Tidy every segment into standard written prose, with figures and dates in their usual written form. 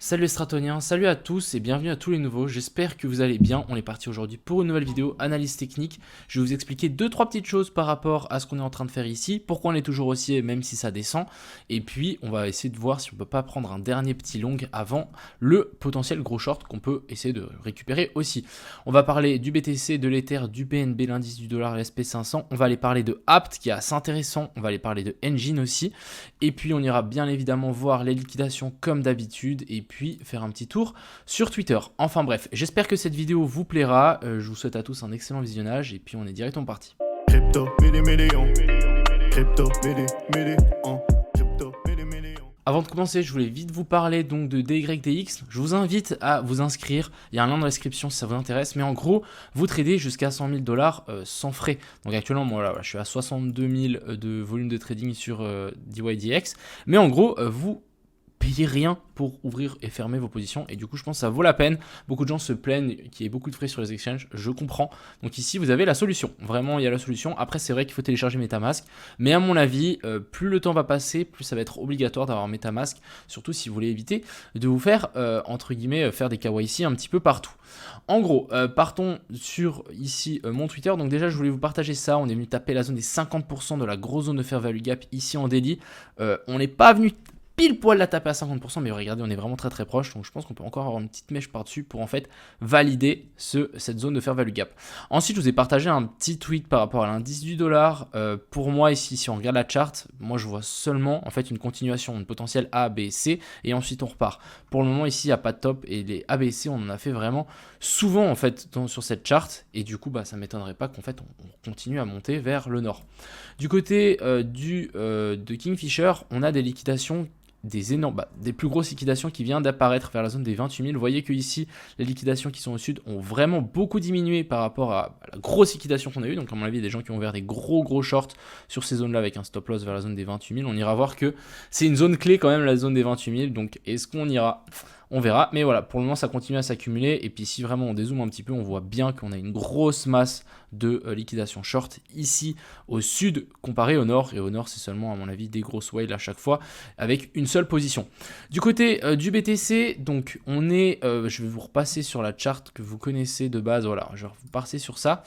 Salut les Stratoniens, salut à tous et bienvenue à tous les nouveaux, j'espère que vous allez bien. On est parti aujourd'hui pour une nouvelle vidéo analyse technique. Je vais vous expliquer 2-3 petites choses par rapport à ce qu'on est en train de faire ici, pourquoi on est toujours haussier même si ça descend, et puis on va essayer de voir si on peut pas prendre un dernier petit long avant le potentiel gros short qu'on peut essayer de récupérer aussi. On va parler du BTC, de l'Ether, du BNB, l'indice du dollar, l'SP500, on va aller parler de Apt qui est assez intéressant, on va aller parler de Engine aussi, et puis on ira bien évidemment voir les liquidations comme d'habitude, et puis faire un petit tour sur Twitter. Enfin bref, j'espère que cette vidéo vous plaira. Je vous souhaite à tous un excellent visionnage et puis on est directement parti. Avant de commencer, je voulais vite vous parler donc de DYDX. Je vous invite à vous inscrire. Il y a un lien dans la description si ça vous intéresse. Mais en gros, vous tradez jusqu'à 100 000 $, sans frais. Donc actuellement, moi, là, je suis à 62 000 de volume de trading sur DYDX. Mais en gros, vous payez rien pour ouvrir et fermer vos positions et du coup je pense que ça vaut la peine. Beaucoup de gens se plaignent qu'il y ait beaucoup de frais sur les exchanges, je comprends. Donc ici vous avez la solution, vraiment il y a la solution. Après c'est vrai qu'il faut télécharger MetaMask, mais à mon avis plus le temps va passer, plus ça va être obligatoire d'avoir MetaMask, surtout si vous voulez éviter de vous faire entre guillemets faire des KYC un petit peu partout. En gros partons sur ici mon Twitter. Donc déjà je voulais vous partager ça, on est venu taper la zone des 50% de la grosse zone de fair value gap ici en daily. On n'est pas venu pile poil la taper à 50%, mais regardez, on est vraiment très très proche, donc je pense qu'on peut encore avoir une petite mèche par-dessus pour en fait valider cette zone de fair value gap. Ensuite, je vous ai partagé un petit tweet par rapport à l'indice du dollar. Pour moi, ici, si on regarde la chart, moi je vois seulement en fait une continuation, une potentielle A, B, C, et ensuite on repart. Pour le moment, ici, il n'y a pas de top, et les A, B, C, on en a fait vraiment souvent en fait sur cette chart, et du coup, ça ne m'étonnerait pas qu'en fait on continue à monter vers le nord. Du côté de Kingfisher, on a des liquidations des énormes, des plus grosses liquidations qui viennent d'apparaître vers la zone des 28 000. Vous voyez que ici, les liquidations qui sont au sud ont vraiment beaucoup diminué par rapport à la grosse liquidation qu'on a eue. Donc à mon avis, il y a des gens qui ont ouvert des gros shorts sur ces zones-là avec un stop loss vers la zone des 28 000. On ira voir que c'est une zone clé quand même, la zone des 28 000. Donc est-ce qu'on ira ? On verra, mais voilà, pour le moment ça continue à s'accumuler, et puis si vraiment on dézoome un petit peu, on voit bien qu'on a une grosse masse de liquidation short ici au sud comparé au nord, et au nord c'est seulement à mon avis des grosses whales à chaque fois avec une seule position. Du côté du BTC, donc on est, je vais vous repasser sur la charte que vous connaissez de base, voilà, je vais vous passer sur ça.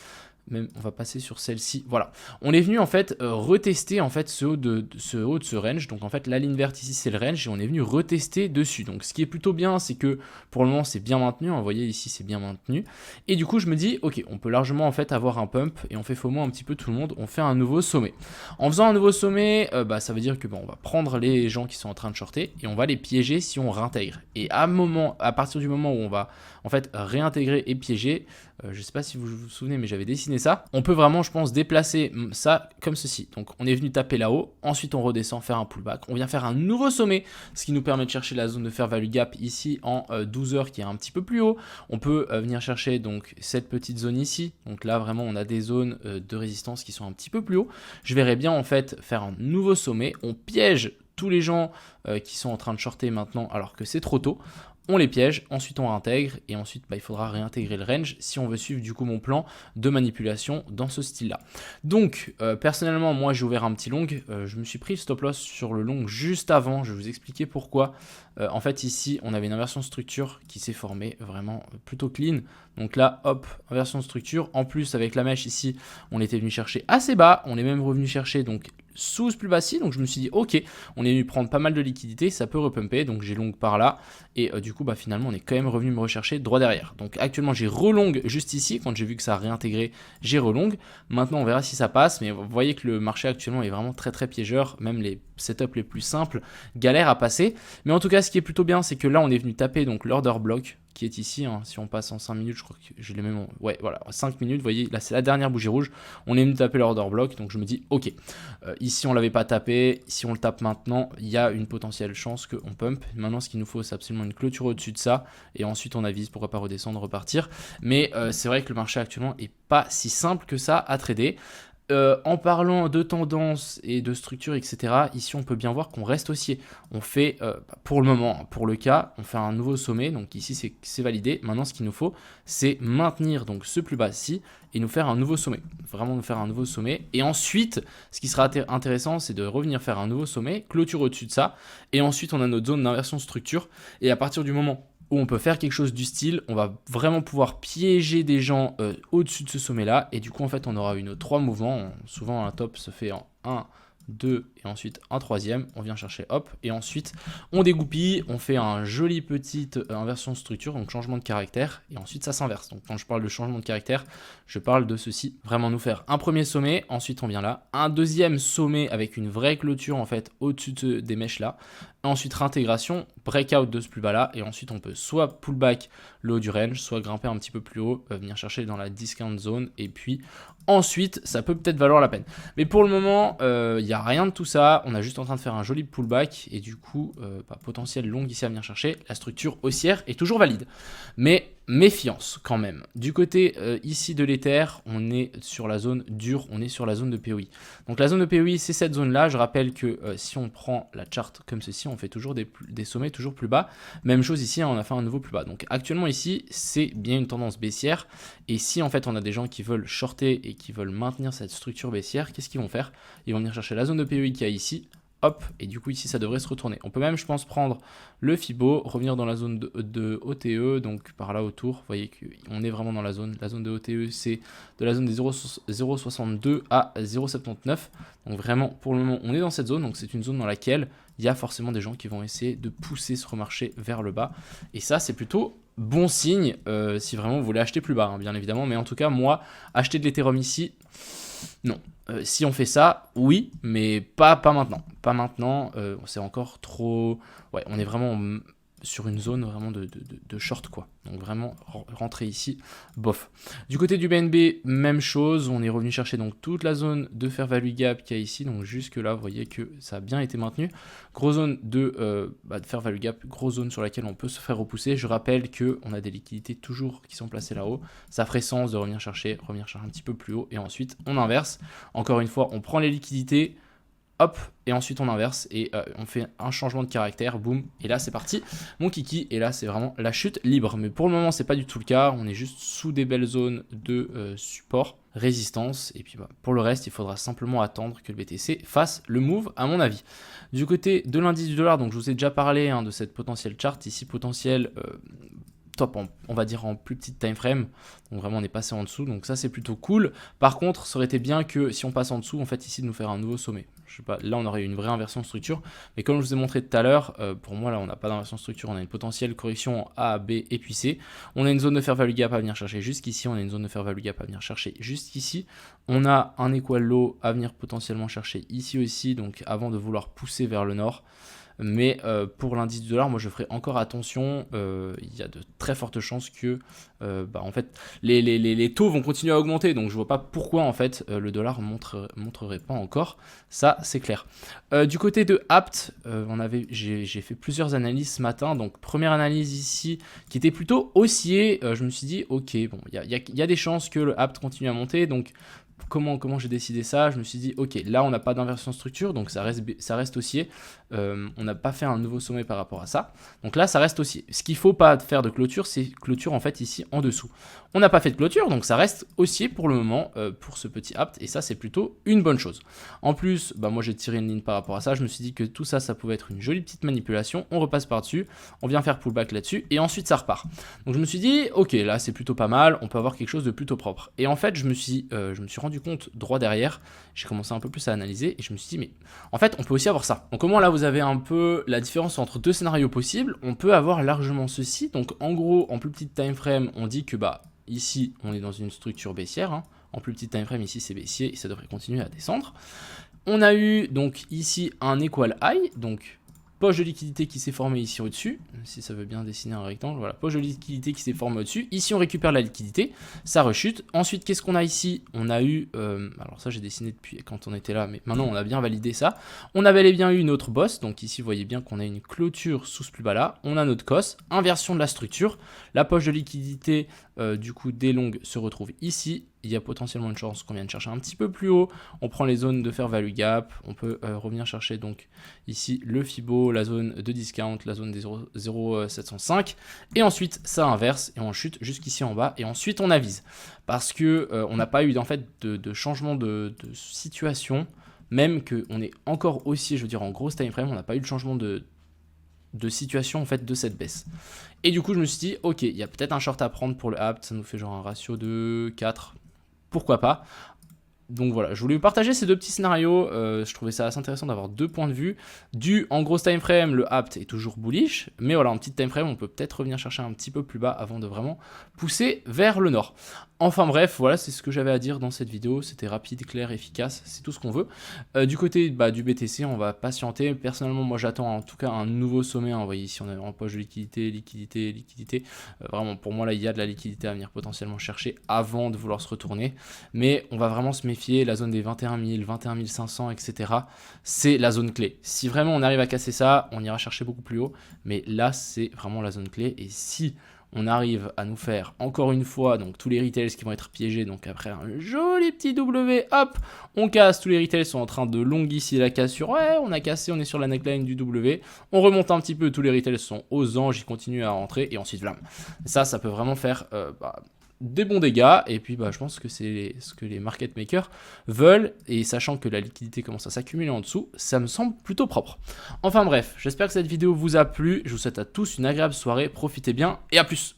Même, on va passer sur celle-ci. Voilà, on est venu en fait retester en fait ce haut de ce range. Donc en fait la ligne verte ici c'est le range et on est venu retester dessus. Donc ce qui est plutôt bien, c'est que pour le moment c'est bien maintenu. Vous voyez ici c'est bien maintenu. Et du coup je me dis ok, on peut largement en fait avoir un pump et on fait FOMO un petit peu tout le monde. On fait un nouveau sommet. En faisant un nouveau sommet, ça veut dire que on va prendre les gens qui sont en train de shorter et on va les piéger si on réintègre. Et à partir du moment où on va en fait réintégrer et piéger, je ne sais pas si vous vous souvenez, mais j'avais dessiné ça. On peut vraiment, je pense, déplacer ça comme ceci. Donc, on est venu taper là-haut. Ensuite, on redescend, faire un pullback. On vient faire un nouveau sommet, ce qui nous permet de chercher la zone de fair value gap ici en 12 heures qui est un petit peu plus haut. On peut venir chercher donc cette petite zone ici. Donc là, vraiment, on a des zones de résistance qui sont un petit peu plus haut. Je verrais bien, en fait, faire un nouveau sommet. On piège tous les gens qui sont en train de shorter maintenant alors que c'est trop tôt. On les piège, ensuite on réintègre et ensuite il faudra réintégrer le range si on veut suivre du coup mon plan de manipulation dans ce style là. Donc personnellement moi j'ai ouvert un petit long, je me suis pris le stop loss sur le long juste avant, je vais vous expliquer pourquoi. En fait ici on avait une inversion de structure qui s'est formée vraiment plutôt clean. Donc là hop, inversion de structure, en plus avec la mèche ici on était venu chercher assez bas, on est même revenu chercher donc sous plus bas ci, donc je me suis dit ok, on est venu prendre pas mal de liquidité, ça peut repumper, donc j'ai long par là et du coup finalement on est quand même revenu me rechercher droit derrière. Donc actuellement j'ai relong juste ici, quand j'ai vu que ça a réintégré j'ai relong. Maintenant on verra si ça passe, mais vous voyez que le marché actuellement est vraiment très piégeur, même les setups les plus simples galèrent à passer. Mais en tout cas ce qui est plutôt bien c'est que là on est venu taper donc l'order block qui est ici, si on passe en 5 minutes, je crois que j'ai les mêmes, ouais voilà, 5 minutes, vous voyez, là c'est la dernière bougie rouge, on est venu taper l'order block, donc je me dis ok, ici on l'avait pas tapé, si on le tape maintenant, il y a une potentielle chance qu'on pump. Maintenant ce qu'il nous faut c'est absolument une clôture au-dessus de ça, et ensuite on avise, pourquoi pas redescendre, repartir, mais c'est vrai que le marché actuellement est pas si simple que ça à trader. En parlant de tendance et de structure, etc., ici on peut bien voir qu'on reste haussier. On fait, pour le moment, pour le cas, on fait un nouveau sommet, donc ici c'est validé. Maintenant ce qu'il nous faut, c'est maintenir donc ce plus bas-ci et nous faire un nouveau sommet. Vraiment nous faire un nouveau sommet. Et ensuite, ce qui sera intéressant, c'est de revenir faire un nouveau sommet, clôture au-dessus de ça, et ensuite on a notre zone d'inversion structure. Et à partir du moment où on peut faire quelque chose du style, on va vraiment pouvoir piéger des gens au-dessus de ce sommet-là, et du coup, en fait, on aura une 3 mouvements. Souvent, un top se fait en 1, 2, et ensuite un troisième. On vient chercher, hop, et ensuite, on dégoupille, on fait un joli petite inversion de structure, donc changement de caractère, et ensuite, ça s'inverse. Donc, quand je parle de changement de caractère, je parle de ceci. Vraiment nous faire un premier sommet, ensuite, on vient là. Un deuxième sommet avec une vraie clôture, en fait, au-dessus des mèches là. Ensuite, réintégration, breakout de ce plus bas là, et ensuite on peut soit pullback le haut du range, soit grimper un petit peu plus haut, venir chercher dans la discount zone, et puis ensuite ça peut peut-être valoir la peine. Mais pour le moment, il n'y a rien de tout ça, on est juste en train de faire un joli pullback, et du coup, potentiel long ici à venir chercher, la structure haussière est toujours valide. Mais méfiance quand même. Du côté ici de l'Ether, on est sur la zone dure, on est sur la zone de POI. Donc la zone de POI, c'est cette zone-là. Je rappelle que si on prend la charte comme ceci, on fait toujours des sommets toujours plus bas. Même chose ici, on a fait un nouveau plus bas. Donc actuellement ici, c'est bien une tendance baissière. Et si en fait on a des gens qui veulent shorter et qui veulent maintenir cette structure baissière, qu'est-ce qu'ils vont faire? Ils vont venir chercher la zone de POI qu'il y a ici. Hop, et du coup ici ça devrait se retourner. On peut même, je pense, prendre le Fibo, revenir dans la zone de OTE, donc par là autour. Vous voyez qu'on est vraiment dans la zone. La zone de OTE, c'est de la zone des 0,62 à 0,79. Donc vraiment, pour le moment, on est dans cette zone. Donc c'est une zone dans laquelle il y a forcément des gens qui vont essayer de pousser ce remarché vers le bas. Et ça, c'est plutôt bon signe si vraiment vous voulez acheter plus bas, hein, bien évidemment. Mais en tout cas, moi, acheter de l'Ethereum ici, non. Si on fait ça, oui, mais pas maintenant. Pas maintenant, c'est encore trop... Ouais, on est vraiment sur une zone vraiment de short, quoi. Donc vraiment, rentrer ici, bof. Du côté du BNB, même chose. On est revenu chercher donc toute la zone de fair value gap qu'il y a ici. Donc jusque là, vous voyez que ça a bien été maintenu. Grosse zone de fair value gap, grosse zone sur laquelle on peut se faire repousser. Je rappelle qu'on a des liquidités toujours qui sont placées là-haut. Ça ferait sens de revenir chercher un petit peu plus haut. Et ensuite, on inverse. Encore une fois, on prend les liquidités, hop, et ensuite on inverse et on fait un changement de caractère, boum, et là c'est parti, mon kiki, et là c'est vraiment la chute libre. Mais pour le moment c'est pas du tout le cas, on est juste sous des belles zones de support, résistance, et puis pour le reste il faudra simplement attendre que le BTC fasse le move à mon avis. Du côté de l'indice du dollar, donc je vous ai déjà parlé de cette potentielle chart, ici potentiel top, on va dire en plus petite time frame, donc vraiment on est passé en dessous, donc ça c'est plutôt cool. Par contre ça aurait été bien que si on passe en dessous, en fait ici de nous faire un nouveau sommet. Je sais pas, là on aurait eu une vraie inversion de structure, mais comme je vous ai montré tout à l'heure, pour moi là on n'a pas d'inversion de structure, on a une potentielle correction en A, B et puis C. On a une zone de fair value gap à venir chercher jusqu'ici, on a une zone de fair value gap à venir chercher jusqu'ici, on a un equal low à venir potentiellement chercher ici aussi, donc avant de vouloir pousser vers le nord. Mais pour l'indice du dollar, moi je ferai encore attention, il y a de très fortes chances que en fait, les taux vont continuer à augmenter, donc je vois pas pourquoi en fait le dollar montrerait pas encore, ça c'est clair. Du côté de Apt, j'ai fait plusieurs analyses ce matin, donc première analyse ici qui était plutôt haussier, je me suis dit ok, bon, il y a des chances que le Apt continue à monter, donc comment j'ai décidé ça? Je me suis dit, ok, là on n'a pas d'inversion structure, donc ça reste haussier. On n'a pas fait un nouveau sommet par rapport à ça. Donc là, ça reste haussier. Ce qu'il ne faut pas faire de clôture, c'est clôture en fait ici en dessous. On n'a pas fait de clôture, donc ça reste haussier pour le moment pour ce petit Apt, et ça c'est plutôt une bonne chose. En plus, moi j'ai tiré une ligne par rapport à ça, je me suis dit que tout ça, ça pouvait être une jolie petite manipulation. On repasse par-dessus, on vient faire pullback là-dessus, et ensuite ça repart. Donc je me suis dit, ok, là c'est plutôt pas mal, on peut avoir quelque chose de plutôt propre. Et en fait, je me suis rendu compte droit derrière, j'ai commencé un peu plus à analyser, et je me suis dit, mais en fait, on peut aussi avoir ça. Donc au moins là, vous avez un peu la différence entre deux scénarios possibles. On peut avoir largement ceci. Donc en gros, en plus petite time frame, on dit que ici, on est dans une structure baissière. Hein. En plus petite time frame, ici c'est baissier et ça devrait continuer à descendre. On a eu donc ici un equal high, donc poche de liquidité qui s'est formée ici au-dessus, si ça veut bien dessiner un rectangle, voilà, poche de liquidité qui s'est formée au-dessus, ici on récupère la liquidité, ça rechute, ensuite qu'est-ce qu'on a ici? On a eu, alors ça j'ai dessiné depuis quand on était là, mais maintenant on a bien validé ça, on a bel et bien eu notre boss, donc ici vous voyez bien qu'on a une clôture sous ce plus bas là, on a notre cos, inversion de la structure, la poche de liquidité du coup des longues se retrouve ici, il y a potentiellement une chance qu'on vienne chercher un petit peu plus haut. On prend les zones de fair value gap, on peut revenir chercher donc ici le Fibo, la zone de discount, la zone des 0,705 et ensuite ça inverse et on chute jusqu'ici en bas et ensuite on avise parce que on n'a pas eu en fait de changement de situation, même qu'on est encore haussier, je veux dire en grosse time frame, on n'a pas eu de changement de situation en fait de cette baisse. Et du coup je me suis dit ok, il y a peut-être un short à prendre pour le apt, ça nous fait genre un ratio de 4, pourquoi pas. Donc voilà, je voulais vous partager ces deux petits scénarios, je trouvais ça assez intéressant d'avoir deux points de vue. En grosse time frame, le apt est toujours bullish, mais voilà, en petite time frame, on peut peut-être revenir chercher un petit peu plus bas avant de vraiment pousser vers le nord. Enfin bref, voilà, c'est ce que j'avais à dire dans cette vidéo, c'était rapide, clair, efficace, c'est tout ce qu'on veut. Du côté du BTC, on va patienter. Personnellement, moi j'attends en tout cas un nouveau sommet, hein. Vous voyez ici on est en poche de liquidité. Vraiment pour moi là il y a de la liquidité à venir potentiellement chercher avant de vouloir se retourner. Mais on va vraiment se méfier, la zone des 21 000, 21 500, etc. C'est la zone clé. Si vraiment on arrive à casser ça, on ira chercher beaucoup plus haut. Mais là c'est vraiment la zone clé. Et si on arrive à nous faire encore une fois donc tous les retails qui vont être piégés, donc après un joli petit W, hop, on casse, tous les retails sont en train de long ici la cassure, ouais on a cassé, on est sur la neckline du W, on remonte un petit peu, tous les retails sont aux anges, ils continuent à rentrer et ensuite vlam. Ça peut vraiment faire des bons dégâts, et puis je pense que c'est ce que les market makers veulent, et sachant que la liquidité commence à s'accumuler en dessous, ça me semble plutôt propre. Enfin bref, j'espère que cette vidéo vous a plu, je vous souhaite à tous une agréable soirée, profitez bien, et à plus.